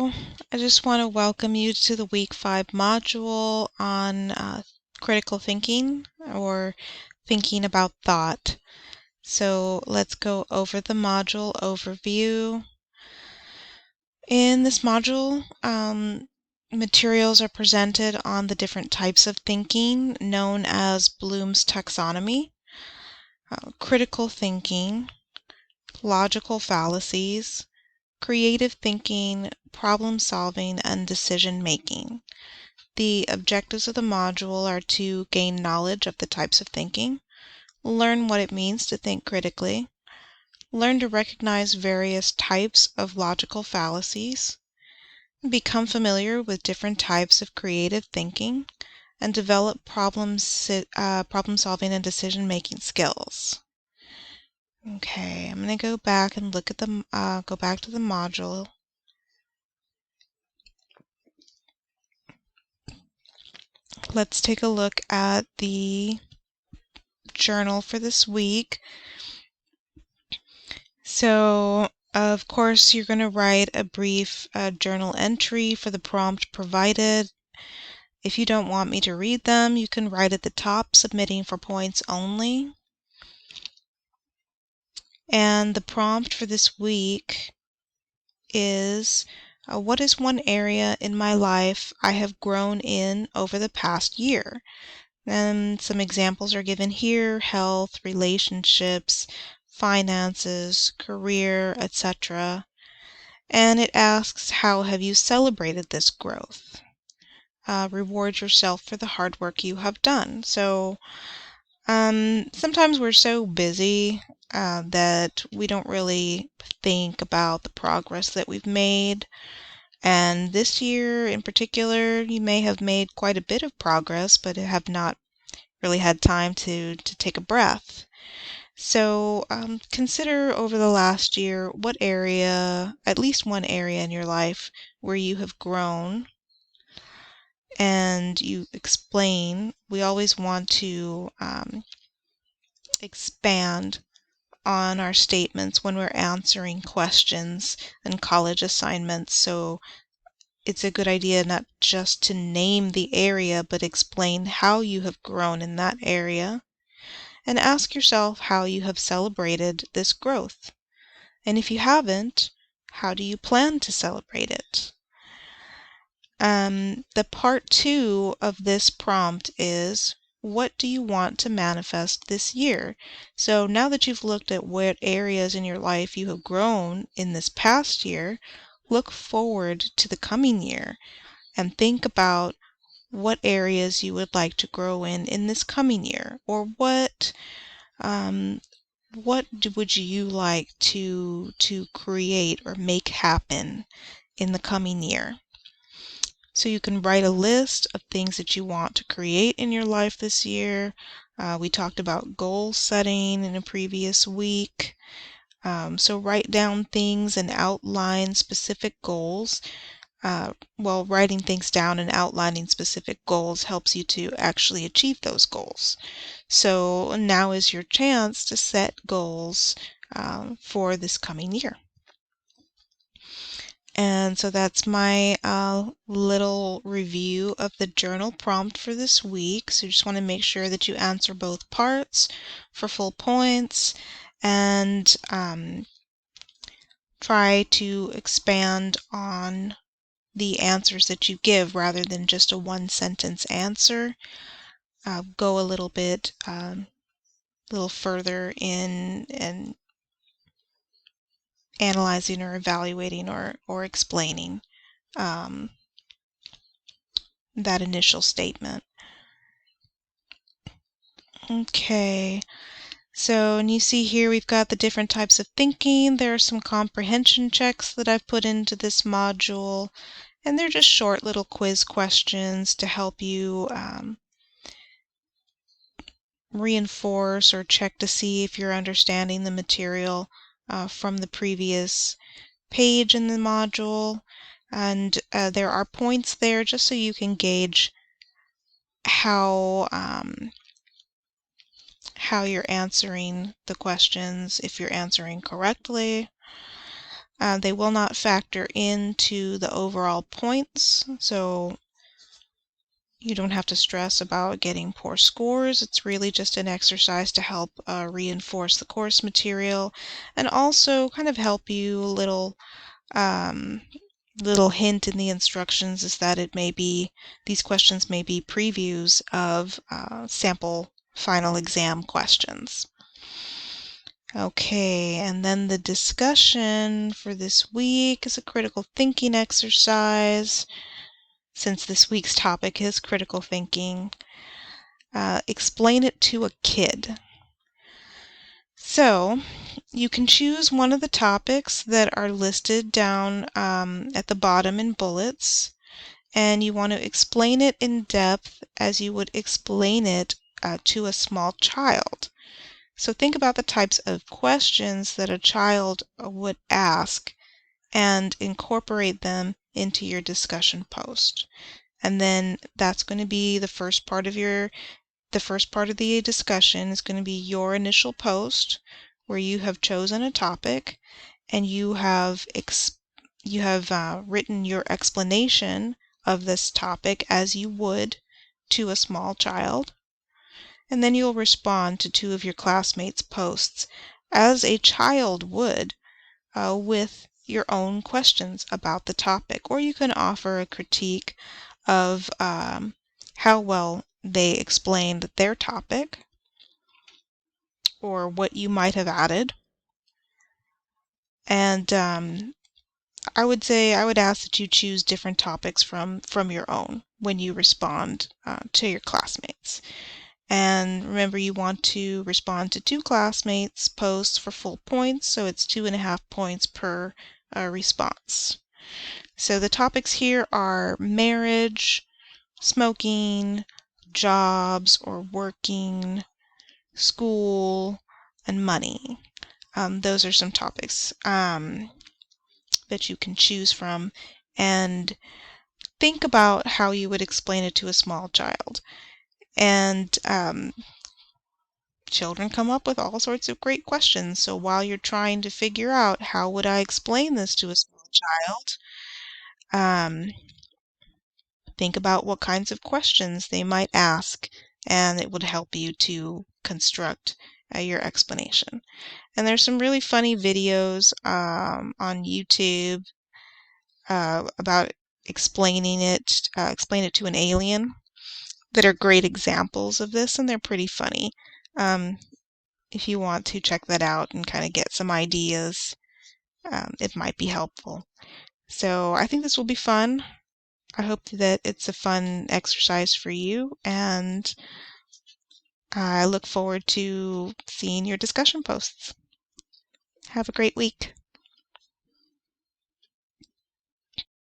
Hello, I just want to welcome you to the Week 5 module on critical thinking or thinking about thought. So let's go over the module overview. In this module, materials are presented on the different types of thinking known as Bloom's taxonomy, critical thinking, logical fallacies, creative thinking, problem solving, and decision making. The objectives of the module are to gain knowledge of the types of thinking, learn what it means to think critically, learn to recognize various types of logical fallacies, become familiar with different types of creative thinking, and develop problem solving and decision making skills. Okay, I'm going to go back and look at go back to the module. Let's take a look at the journal for this week. So, of course, you're going to write a brief journal entry for the prompt provided. If you don't want me to read them, you can write at the top, submitting for points only. And the prompt for this week is, what is one area in my life I have grown in over the past year? And some examples are given here: health, relationships, finances, career, etc. And it asks, how have you celebrated this growth? Reward yourself for the hard work you have done. So sometimes we're so busy that we don't really think about the progress that we've made. And this year in particular, you may have made quite a bit of progress, but have not really had time to take a breath. So consider over the last year what area, at least one area in your life where you have grown, and you explain. We always want to expand on our statements when we're answering questions and college assignments. So it's a good idea not just to name the area, but explain how you have grown in that area. And ask yourself how you have celebrated this growth. And if you haven't, how do you plan to celebrate it? The part 2 of this prompt is, what do you want to manifest this year? So now that you've looked at what areas in your life you have grown in this past year, look forward to the coming year and think about what areas you would like to grow in this coming year, or what would you like to create or make happen in the coming year? So you can write a list of things that you want to create in your life this year. We talked about goal setting in a previous week. So write down things and outline specific goals. Writing things down and outlining specific goals helps you to actually achieve those goals. So now is your chance to set goals for this coming year. And so that's my little review of the journal prompt for this week. So you just want to make sure that you answer both parts for full points, and try to expand on the answers that you give rather than just a one-sentence answer. Go a little bit little further in and analyzing or evaluating or explaining that initial statement. Okay, so and you see here we've got the different types of thinking. There are some comprehension checks that I've put into this module, and they're just short little quiz questions to help you reinforce or check to see if you're understanding the material from the previous page in the module. And there are points there just so you can gauge how you're answering the questions, if you're answering correctly. They will not factor into the overall points, so you don't have to stress about getting poor scores. It's really just an exercise to help reinforce the course material and also kind of help you a little hint in the instructions is that these questions may be previews of sample final exam questions. Okay, and then the discussion for this week is a critical thinking exercise. Since this week's topic is critical thinking, explain it to a kid. So you can choose one of the topics that are listed down at the bottom in bullets, and you want to explain it in depth as you would explain it to a small child. So think about the types of questions that a child would ask and incorporate them into your discussion post. And then that's going to be the first part of the discussion is going to be your initial post where you have chosen a topic and you have written your explanation of this topic as you would to a small child. And then you'll respond to two of your classmates' posts as a child would with your own questions about the topic. Or you can offer a critique of how well they explained their topic or what you might have added. And I would ask that you choose different topics from your own when you respond to your classmates. And remember, you want to respond to two classmates' posts for full points, so it's 2.5 points per response. So the topics here are marriage, smoking, jobs or working, school, and money. Those are some topics that you can choose from, and think about how you would explain it to a small child. And children come up with all sorts of great questions. So while you're trying to figure out how would I explain this to a small child, think about what kinds of questions they might ask, and it would help you to construct your explanation. And there's some really funny videos on YouTube about explain it to an alien that are great examples of this, and they're pretty funny. If you want to check that out and kind of get some ideas, it might be helpful. So I think this will be fun. I hope that it's a fun exercise for you, and I look forward to seeing your discussion posts. Have a great week.